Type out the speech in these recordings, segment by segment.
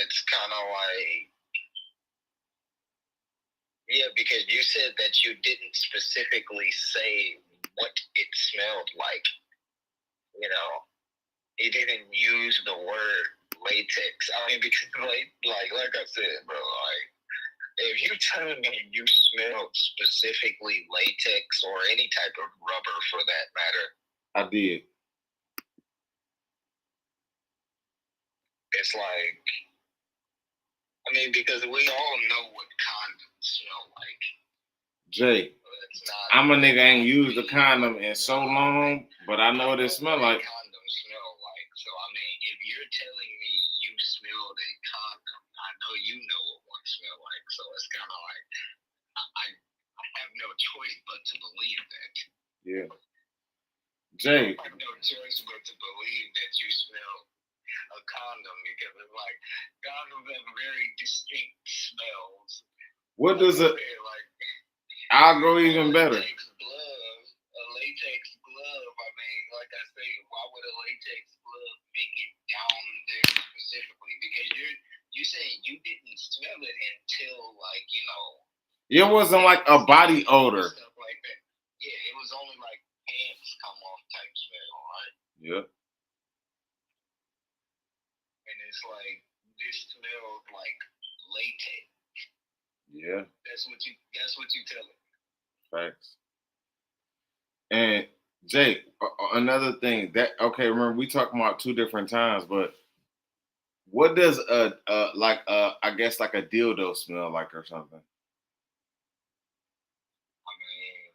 it's kind of like, yeah, because you said that you didn't specifically say what it smelled like. You know, you didn't use the word latex. I mean, because like I said, bro, like if you're telling me you smelled specifically latex or any type of rubber for that matter, I did. it's like, I mean, because we all know what condoms smell like. Jay, I'm a nigga ain't used a condom in so long, but I know what it smell like. Condoms smell like. So I mean, if you're telling me you smelled a condom, I know you know what one smell like. So it's kind of like I have no choice but to believe that. Yeah. Jay. I have no choice but to believe that you smell a condom because it's like condoms have very distinct smells. What does it? Like, I'll go even better. A latex glove. I mean, like I say, why would a latex glove make it down there specifically? Because you're saying you didn't smell it until like, you know. It wasn't like a body odor. Stuff like that. Yeah, it was only like pants come off type smell, right? Yeah. And it's like this smells like latex. Yeah. That's what you tell me. Facts. And Jay, another thing that remember we talking about two different times, but what does I guess like a dildo smell like or something? I mean,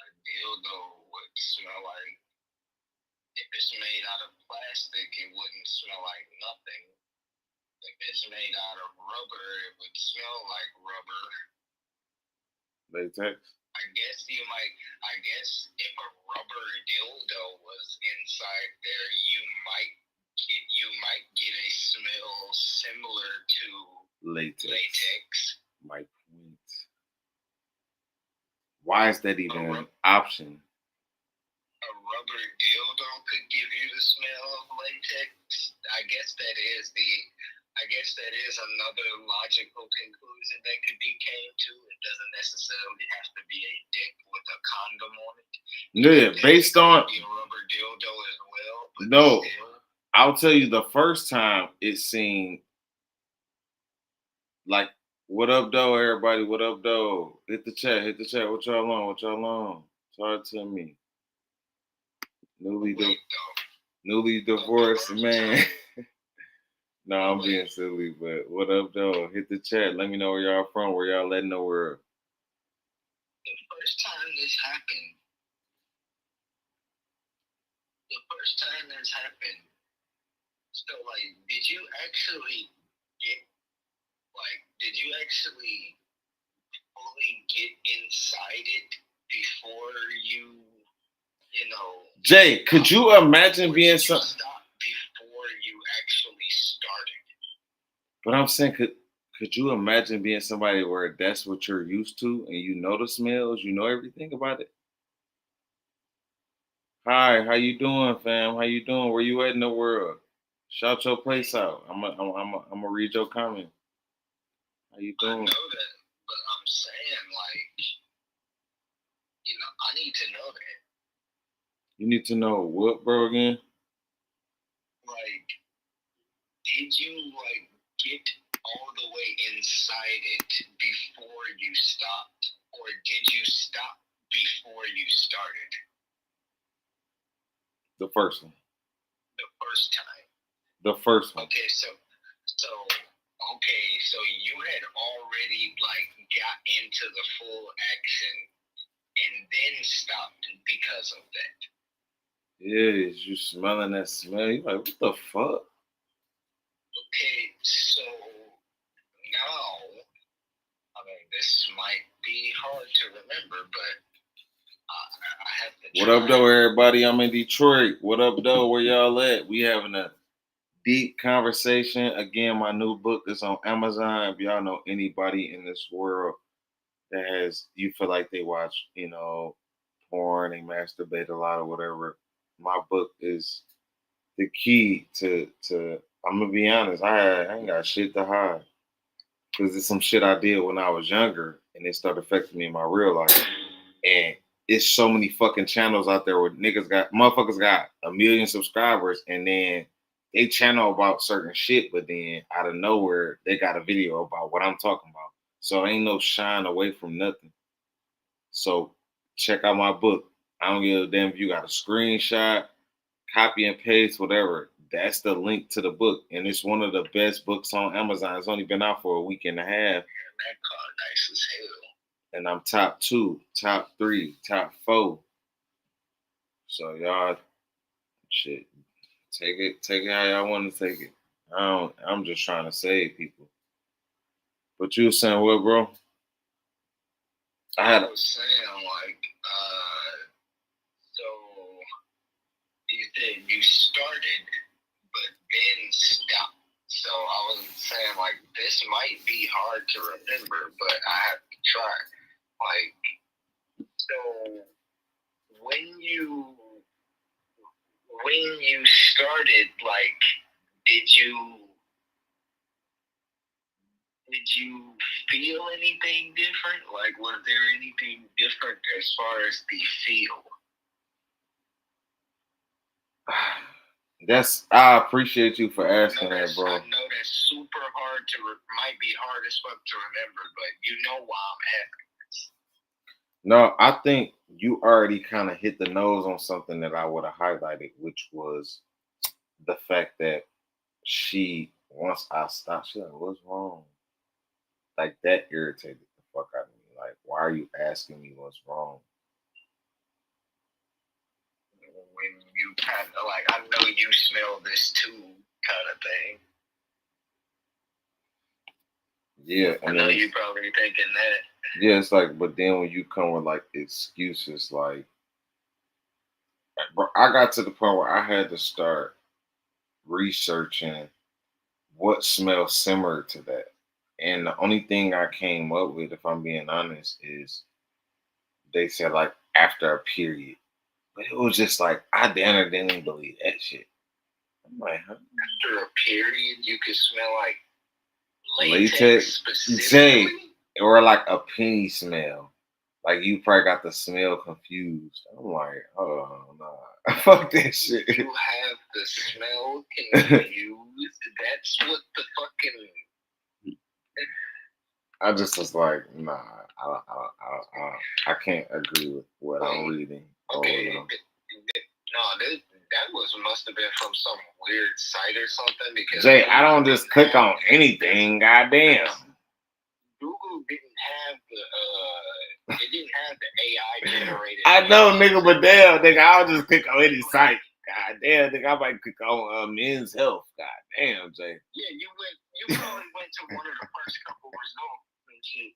a dildo would smell like, if it's made out of plastic, it wouldn't smell like nothing. If it's made out of rubber, it would smell like rubber. Latex? I guess if a rubber dildo was inside there, you might get a smell similar to latex. My point. Why is that even an option? A rubber dildo could give you the smell of latex. I guess that is another logical conclusion that could be came to. It doesn't necessarily have to be a dick with a condom on it. Yeah, based on a rubber dildo as well. But no, still, I'll tell you the first time it seemed like, what up, though, everybody? What up, though? Hit the chat. What y'all on? Talk to me. Newly divorced man. No, I'm being silly, but what up, though? Hit the chat. Let me know where y'all from. Where y'all letting know where. The first time this happened, so like, did you actually fully get inside it before you know? Jay, could you imagine being something? Before you actually started. But I'm saying, could you imagine being somebody where that's what you're used to and you know the smells, you know everything about it? Hi, how you doing, fam? How you doing? Where you at in the world? Shout your place out. I'm gonna read your comment. How you doing? I know that, but I'm saying, like, I need to know that. You need to know what, bro, again? Like, did you, like, get all the way inside it before you stopped? Or did you stop before you started? The first one. The first time. The first one. Okay, so you had already, like, got into the full action and then stopped because of that. Yeah, you smelling that smell. You're like, what the fuck? Okay, so now, I mean, this might be hard to remember, but I have to. What up, though, everybody? I'm in Detroit. What up, though? Where y'all at? We having a deep conversation. Again, my new book is on Amazon. If y'all know anybody in this world that you feel like they watch, porn, they masturbate a lot or whatever, my book is the key to I'm gonna be honest. I ain't got shit to hide because it's some shit I did when I was younger, and it started affecting me in my real life. And it's so many fucking channels out there where motherfuckers got 1 million subscribers, and then they channel about certain shit, but then out of nowhere they got a video about what I'm talking about. So ain't no shine away from nothing. So check out my book. I don't give a damn if you got a screenshot, copy and paste, whatever. That's the link to the book, and it's one of the best books on Amazon. It's only been out for a week and a half, That car nice as hell. and I'm top 2, top 3, top 4. So y'all, shit, take it how y'all want to take it. I'm just trying to save people. But you were saying what, bro? I was saying like, so you said you started, but then stopped. So I was saying like this might be hard to remember, but I have to try. Like, so when you started, like, did you feel anything different? Like, was there anything different as far as the feel? I appreciate you for asking that, bro. I know that's super hard might be hard as fuck to remember, but you know why I'm asking this. No, I think you already kind of hit the nose on something that I would have highlighted, which was the fact that once I stopped, she like, what's wrong? Like that irritated the fuck out of me. Like, why are you asking me what's wrong? When you kind of like, I know you smell this too, kind of thing. Yeah, I know you probably thinking that. Yeah, it's like, but then when you come with like excuses, like, bro, I got to the point where I had to start researching what smells similar to that. And the only thing I came up with, if I'm being honest, is they said like after a period. But it was just like I didn't believe that shit. I'm like, huh? After a period, you could smell like latex Jay, or like a penny smell. Like you probably got the smell confused. I'm like, oh nah, fuck that shit. You have the smell confused. That's what the fucking. I just was like, nah, I can't agree with what I'm reading. Okay, that must have been from some weird site or something. Because Jay, I don't just click on anything. Goddamn. Google didn't have it didn't have the AI generated. I know, nigga, but damn, nigga, I'll just click on any site. God damn, nigga, I might click on Men's Health. God damn, Jay. Yeah, you probably went to one of the first couple results and shit.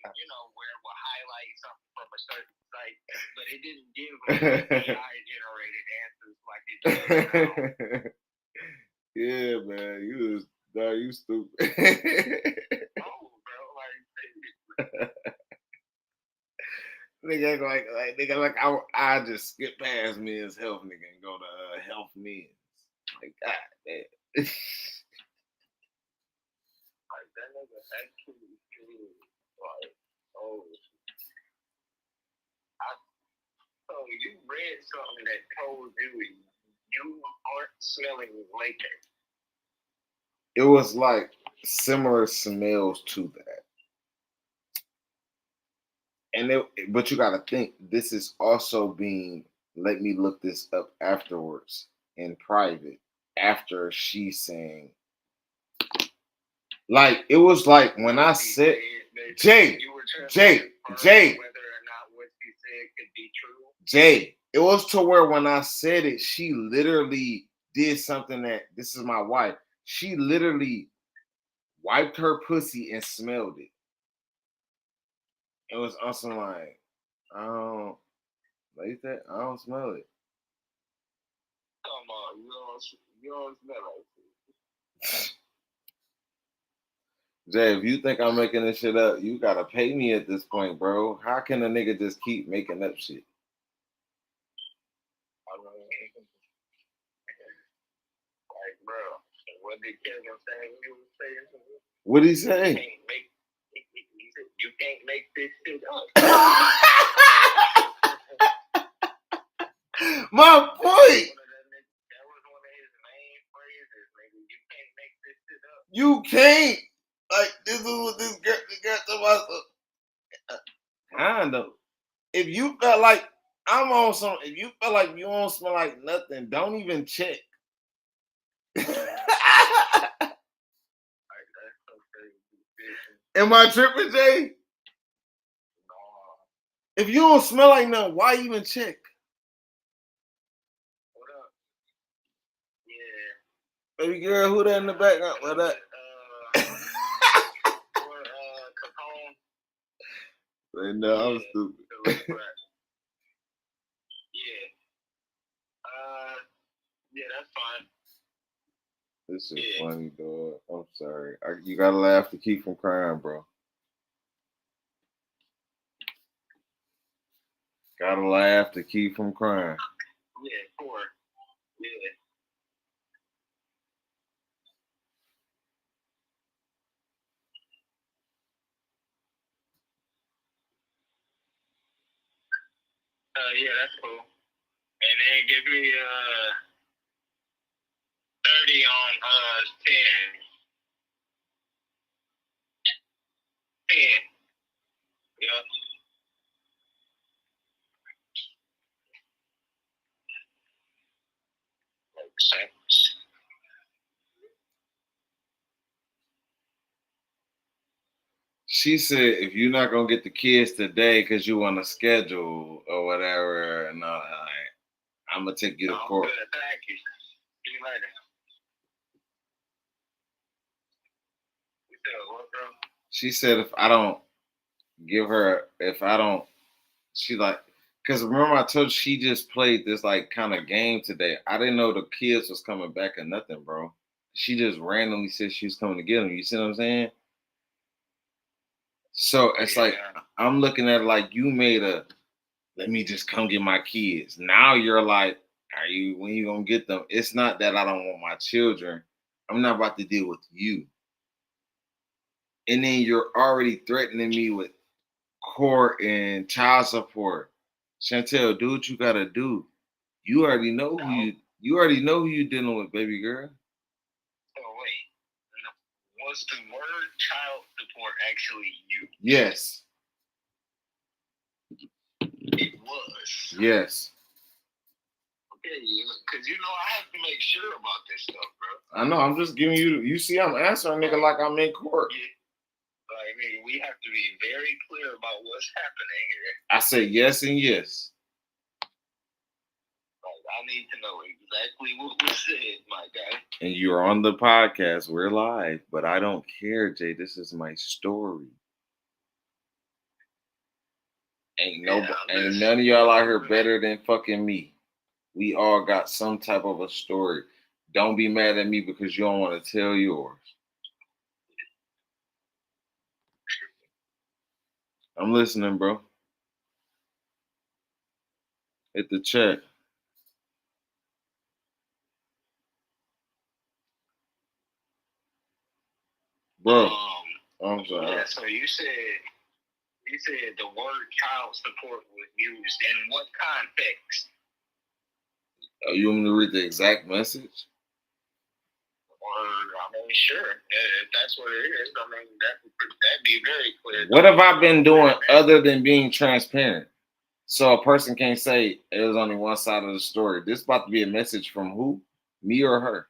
You know, where it will highlight something from a certain site, but it didn't give AI generated answers like it does now. Yeah, man, you stupid. Oh, bro, like. Nigga like I just skip past Men's Health, nigga, and go to Health Men's. Like, God damn. Like, that nigga actually feels like, oh, so you read something that told you aren't smelling latex. It was like similar smells to that. But you gotta think, this is also being, let me look this up afterwards in private, after she's saying, like, it was like when I said, Jay, whether or not what she said could be true. Jay, it was to where when I said it, she literally did something that, this is my wife, she literally wiped her pussy and smelled it. It was also like, I don't like that. I don't smell it. Come on, you don't smell it. Jay, if you think I'm making this shit up, you gotta pay me at this point, bro. How can a nigga just keep making up shit? did Kevin say he was saying something? What did he say? He said, you can't make this shit up. My point. That was one of his main phrases, nigga. You can't make this shit up. You can't. Like, this is what this girl talking about. Kind of. If you felt like I'm on some, if you feel like you don't smell like nothing, don't even check. Am I tripping, Jay? No. If you don't smell like nothing, why even check? What up? Yeah. Baby girl, who that in the background? What that? Capone. No, I'm stupid. Yeah. Yeah, that's fine. This is funny, dog. I'm sorry. You gotta laugh to keep from crying, bro. Gotta laugh to keep from crying. Yeah, poor. Yeah. Yeah, that's cool. And then give me 30 on 10. 10. Yep. She said, if you're not gonna get the kids today because you want to schedule or whatever, and I'm gonna take you to court. Good. Thank you. See you later. You said what, bro? She said if I don't give her, if I don't, she like, because remember I told you she just played this like kind of game today. I didn't know the kids was coming back or nothing, bro. She just randomly said she was coming to get them. You see what I'm saying? So it's like I'm looking at it like you made a, let me just come get my kids. Now you're like, when you gonna get them? It's not that I don't want my children. I'm not about to deal with you. And then you're already threatening me with court and child support. Chantel, do what you gotta do. You already know who you're dealing with, baby girl. So wait, was the word child support actually used? Yes. It was. Yes. Okay, because I have to make sure about this stuff, bro. I know. I'm just giving you. You see, I'm answering, nigga, like I'm in court. Yeah. Like, nigga, we have to be very clear about what's happening here. I said yes and yes. Like, I need to know exactly what was said, my guy. And you're on the podcast. We're live, but I don't care, Jay. This is my story. Ain't none of y'all out here better than fucking me. We all got some type of a story. Don't be mad at me because you don't want to tell yours. I'm listening, bro. Hit the check. Bro. I'm sorry. Yeah, so you said the word child support was used in what context? You want me to read the exact message? Sure. If that's what it is, that'd be very clear. What have I been doing other than being transparent? So a person can't say it was only one side of the story. This is about to be a message from who? Me or her?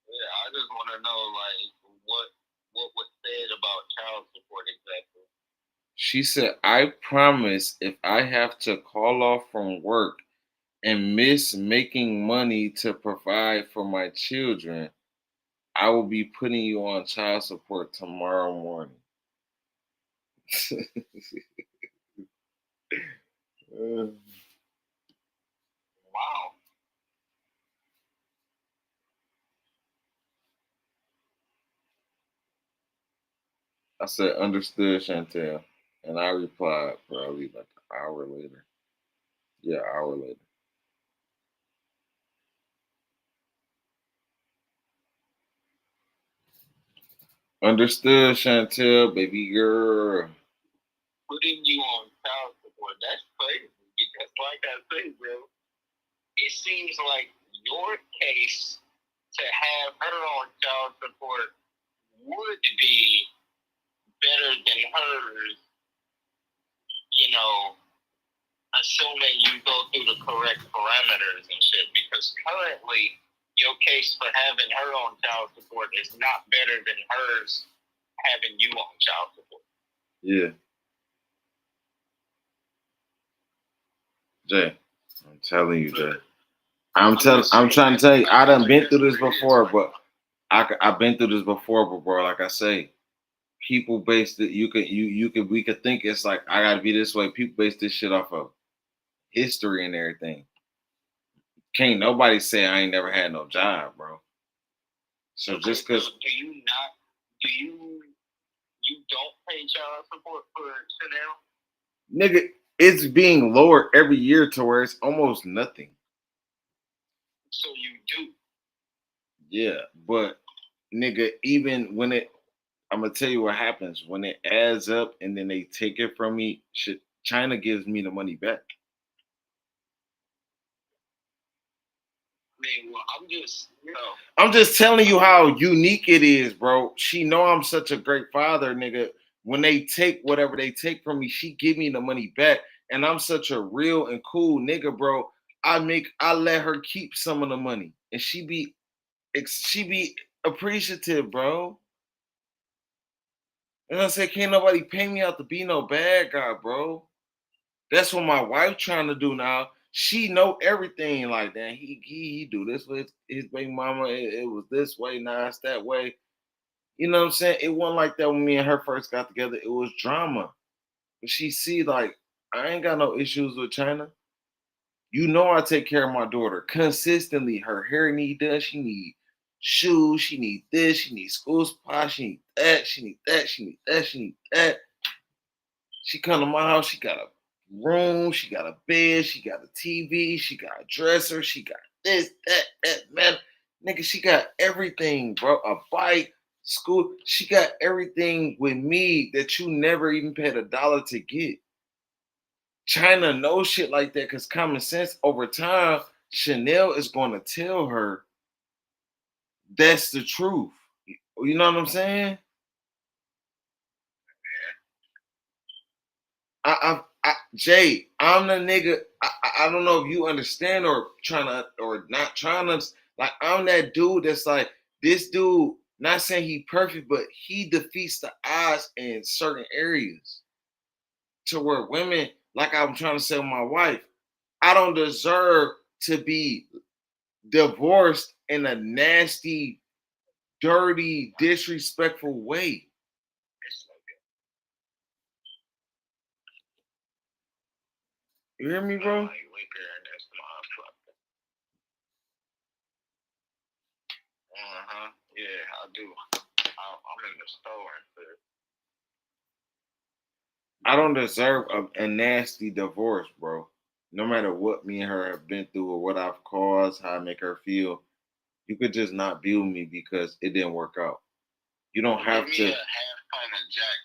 Yeah, I just want to know, like, what was said about child support exactly. She said, I promise if I have to call off from work and miss making money to provide for my children, I will be putting you on child support tomorrow morning. Wow. I said, understood, Chantel. And I replied probably like an hour later. Yeah, an hour later. Understood, Chantel, baby girl. Putting you on child support, that's crazy. Because, like I say, bro, it seems like your case to have her on child support would be better than hers, you know, assuming you go through the correct parameters and shit. Because currently, your case for having her on child support is not better than hers having you on child support. Yeah. Jay, I'm telling you, Jay. I'm trying to tell you, I done been through this before, but I've been through this before, but bro, like I say, people base it. We could think it's like I gotta be this way. People base this shit off of history and everything. Can't nobody say I ain't never had no job, bro. So Okay, just cause so do you not? Do you don't pay child support for Chanel? nigga, it's being lowered every year to where it's almost nothing. So you do. Yeah, but nigga, even when I'm gonna tell you what happens when it adds up and then they take it from me. Shit, China gives me the money back. I mean, well, I'm just, I'm just telling you how unique it is, bro. She know I'm such a great father, nigga. When they take whatever they take from me, she give me the money back, and I'm such a real and cool nigga, bro. I let her keep some of the money, and she be appreciative, bro. And I say, can't nobody pay me out to be no bad guy, bro. That's what my wife trying to do now. She know everything like that. He do this with his baby mama. It was this way, now it's that way. You know what I'm saying? It wasn't like that when me and her first got together. It was drama. But she see like I ain't got no issues with China. You know I take care of my daughter consistently. Her hair need done. She need shoes. She need this. She need school supplies. She need that. She need that. She need that. She need that. She come to my house. She got a room. She got a bed. She got a TV. She got a dresser. She got this, that, man. Nigga, she got everything, bro. A bike, school. She got everything with me that you never even paid $1 to get. China knows shit like that because common sense over time, Chanel is going to tell her that's the truth. You know what I'm saying? Jay, I'm the nigga. I don't know if you understand or trying to or not trying to. Like, I'm that dude that's like this dude. Not saying he perfect, but he defeats the odds in certain areas to where women, like I'm trying to say with my wife, I don't deserve to be divorced in a nasty, dirty, disrespectful way. You hear me, bro? Yeah, I do. I'm in the store and I don't deserve a nasty divorce, bro. No matter what me and her have been through or what I've caused, how I make her feel, you could just not be with me because it didn't work out. You don't have to. half pint of Jack.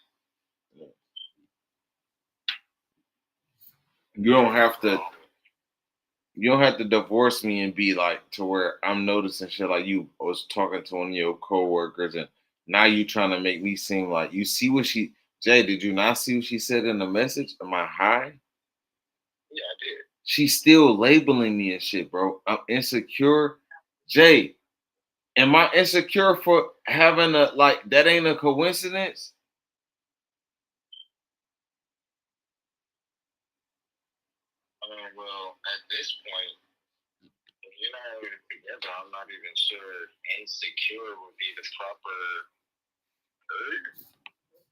You don't have to. You don't have to divorce me and be like to where I'm noticing shit like you was talking to one of your coworkers and now you trying to make me seem like you see what she Jay, did you not see what she said in the message? Am I high? Yeah, I did. She's still labeling me and shit, bro. I'm insecure. Jay, am I insecure for having a like that ain't a coincidence? Well, at this point, if you're not even together, I'm not even sure insecure would be the proper word.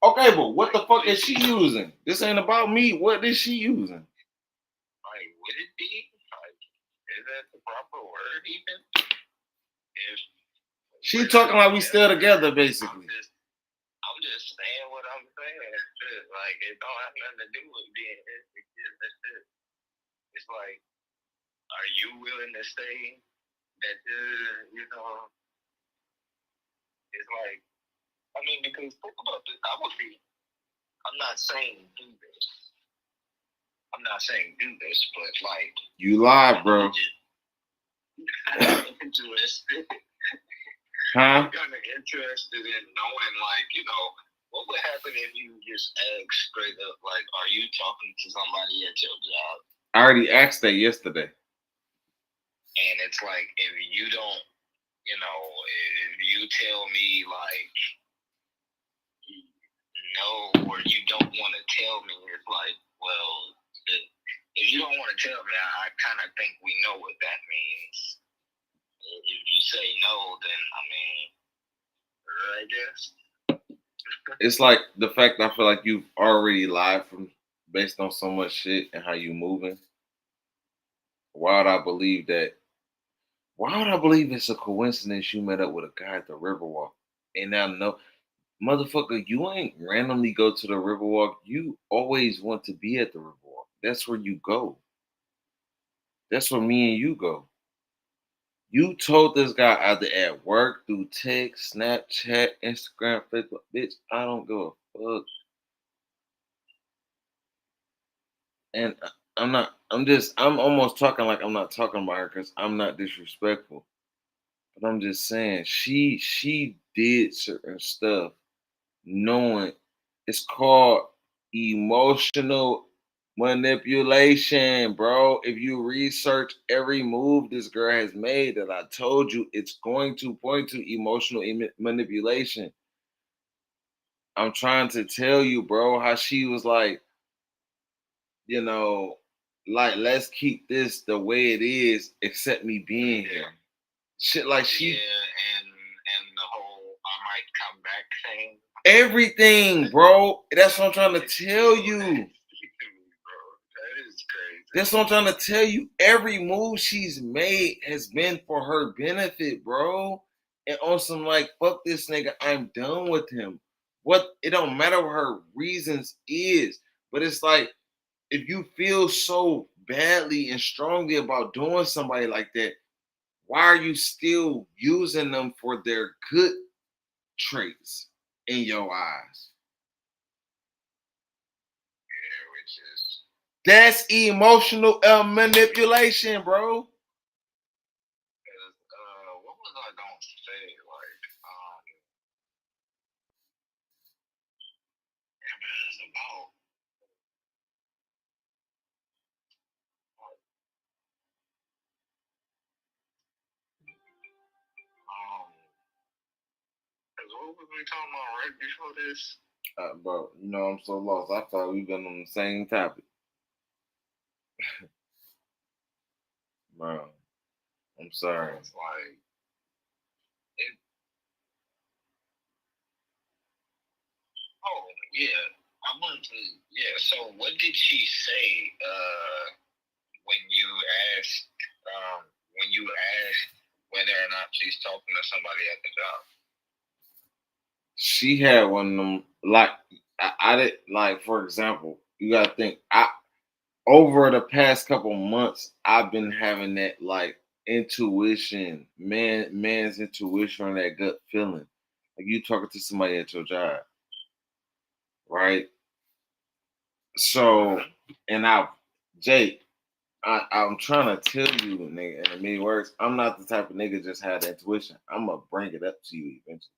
Okay, but what the fuck is she using? This ain't about me. What is she using? Like, would it be? Like, is that the proper word even? If she talking like we still together, basically. I'm just saying what I'm saying. Like, it don't have nothing to do with being insecure. That's it. It's like, are you willing to say that, you know, it's like, I mean, because think about this. I'm not saying do this. I'm not saying do this, but like you live, bro. I'm interested. Huh? I'm kind of interested in knowing, like, what would happen if you just ask straight up, like, are you talking to somebody at your job? I already asked that yesterday. And it's like, if you don't, if you tell me, like, no, or you don't want to tell me, it's like, well, if you don't want to tell me, I kind of think we know what that means. If you say no, then, I mean, I guess. It's like the fact I feel like you've already lied from based on so much shit and how you moving. Why would I believe that? Why would I believe it's a coincidence you met up with a guy at the Riverwalk? And now no, motherfucker, you ain't randomly go to the Riverwalk. You always want to be at the Riverwalk. That's where you go. That's where me and you go. You told this guy either at work, through text, Snapchat, Instagram, Facebook, bitch, I don't give a fuck. And I'm almost talking like I'm not talking about her because I'm not disrespectful. But I'm just saying, she did certain stuff knowing it's called emotional manipulation, bro. If you research every move this girl has made that I told you, it's going to point to emotional manipulation. I'm trying to tell you, bro, how she was like, you know, like let's keep this the way it is, except me being here. Shit like she and the whole I might come back thing. Everything, bro. That's what I'm trying to tell you. That is crazy. That's what I'm trying to tell you. Every move she's made has been for her benefit, bro. And on some like, fuck this nigga, I'm done with him. What it don't matter what her reasons is, but it's like if you feel so badly and strongly about doing somebody like that, why are you still using them for their good traits in your eyes? Yeah, which is That's emotional manipulation, bro. what was I gonna say? Like, yeah, man, it's about cause what was we talking about right before this? Bro, you know I'm so lost. I thought we've been on the same topic, bro. I'm sorry. It's like, it, oh yeah, I want to. Yeah. So what did she say? When you asked, when you asked whether or not she's talking to somebody at the job. She had one of them. Like I did. Like for example, you gotta think. I over the past couple months, I've been having that like intuition, man's intuition, and that gut feeling. Like you talking to somebody at your job, right? So, and Jake, I'm trying to tell you, nigga, in a many words, I'm not the type of nigga just had that intuition. I'm gonna bring it up to you eventually.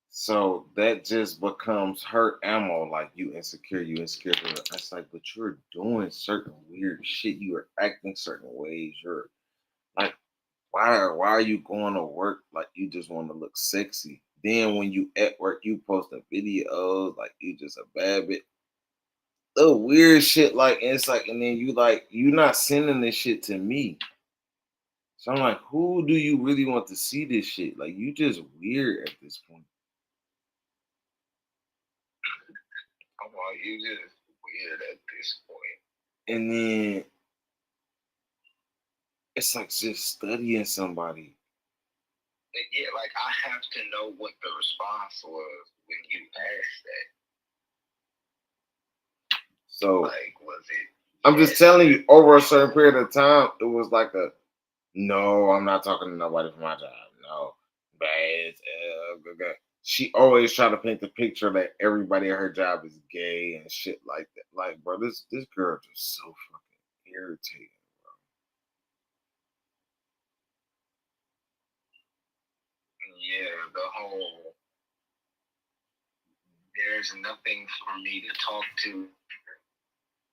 So that just becomes her ammo. Like you insecure, you insecure. It's like, but you're doing certain weird shit. You are acting certain ways. You're like, why are you going to work like you just want to look sexy? Then when you at work, you posting videos like you just a bad bitch. Little weird shit like and it's like, and then you not sending this shit to me. So I'm like, who do you really want to see this shit? Like you just weird at this point. I'm like, you just weird at this point. And then it's like just studying somebody. Yeah, like I have to know what the response was when you asked that. So like, was it? I'm just telling you, over a certain period of time, it was like a no, I'm not talking to nobody from my job. No. bad. She always try to paint the picture that everybody at her job is gay and shit like that. Like, bro, this girl just so fucking irritating. Yeah, the whole there's nothing for me to talk to.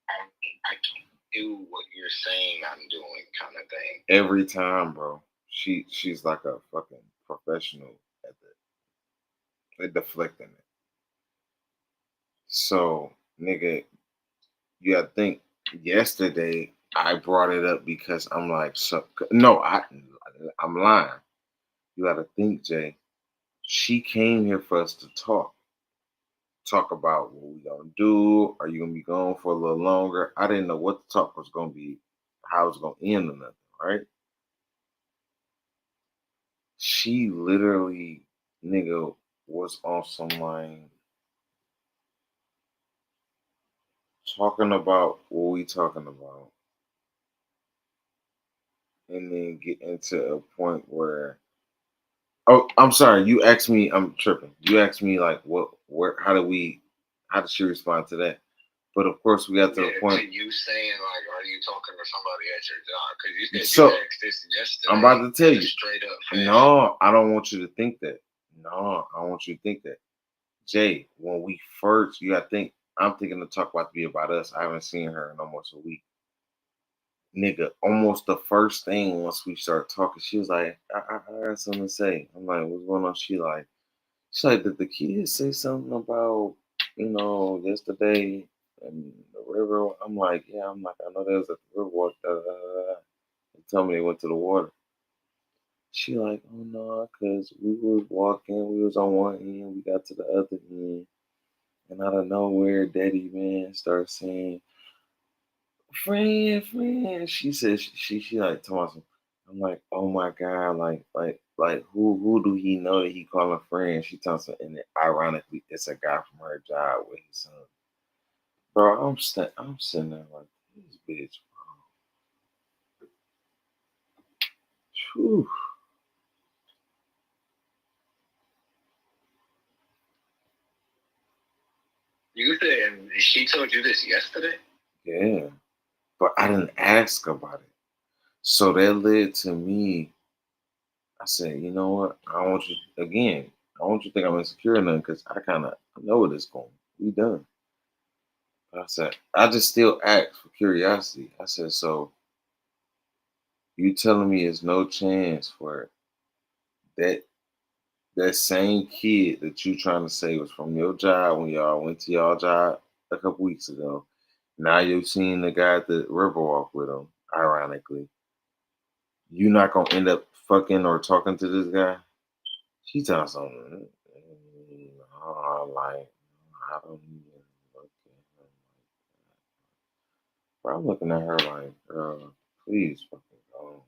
I can't do what you're saying I'm doing kind of thing. Every time, bro. She's like a fucking professional at deflecting it. So, nigga, you gotta think yesterday I brought it up because I'm like, so no, I'm lying. You gotta think, Jay. She came here for us to talk about what we gonna do. Are you gonna be gone for a little longer? I didn't know what the talk was gonna be, how it's gonna end or nothing, right? She literally, nigga, was on some line talking about what we talking about, and then get into a point where, oh, I'm sorry, you asked me, I'm tripping. You asked me like, what, where, how did she respond to that? But of course, we got to the point. To you saying like, are you talking to somebody at your job? Because you said So, you asked this yesterday. I'm about to tell you. Straight up. No, I don't want you to think that. No, I don't want you to think that. Jay, when we first, you got to think, I'm thinking the talk about to be about us. I haven't seen her in almost a week. Nigga, almost the first thing once we start talking, she was like, I got something to say. I'm like, what's going on? She's like, did the kids say something about, yesterday in the river? I'm like, yeah, I know they was at the river walk. They told me they went to the water. She like, oh no, cause we was walking, we was on one end, we got to the other end, and out of nowhere, Daddy Man starts saying, friend. She said she like told me. I'm like, oh my god, like who do he know that he calling friend? She tells me, and then ironically, it's a guy from her job with his son. Bro, I'm sitting there like this bitch. Whew. You said she told you this yesterday? Yeah, but I didn't ask about it, so that led to me. I said, you know what? I don't want you again. I don't want you to think I'm insecure or nothing because I kind of know what it's going. We done. I said, I just still asked for curiosity. I said, so you telling me there's no chance for that same kid that you trying to say was from your job when y'all went to y'all job a couple weeks ago. Now you've seen the guy at the Riverwalk with him, ironically. You not gonna end up fucking or talking to this guy? She telling something. No, like I don't even look at him like that. But I'm looking at her like, girl, please fucking go.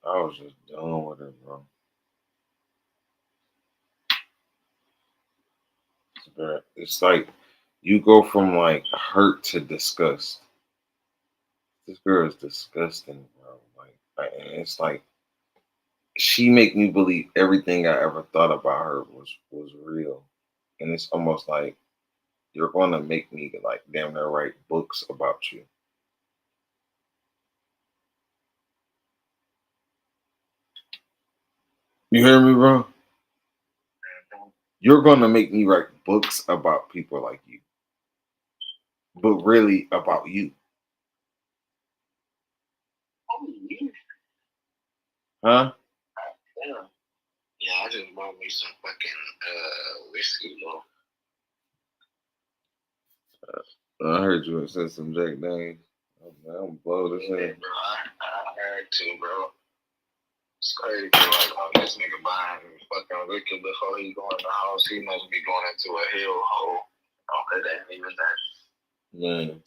I was just done with it, bro. It's like you go from like hurt to disgust. This girl is disgusting, bro. And it's like she make me believe everything I ever thought about her was real, and it's almost like you're gonna make me like damn near write books about you. You hear me, bro? You're gonna make me write books about people like you, but really about you, Oh, yeah. huh? Yeah. Yeah, I just bought me some fucking whiskey, bro. I heard you say some Jack Daniels. I'm blow this Yeah, head. bro. I had to, bro. It's crazy. Like, oh, this nigga buying fucking liquor before he go in the house. He must be going into a hellhole. Oh, it ain't even that. Man.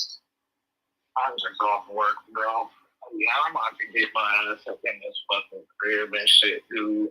I just off work, bro. Yeah, I'm about to get my ass up in this fucking crib and shit, dude.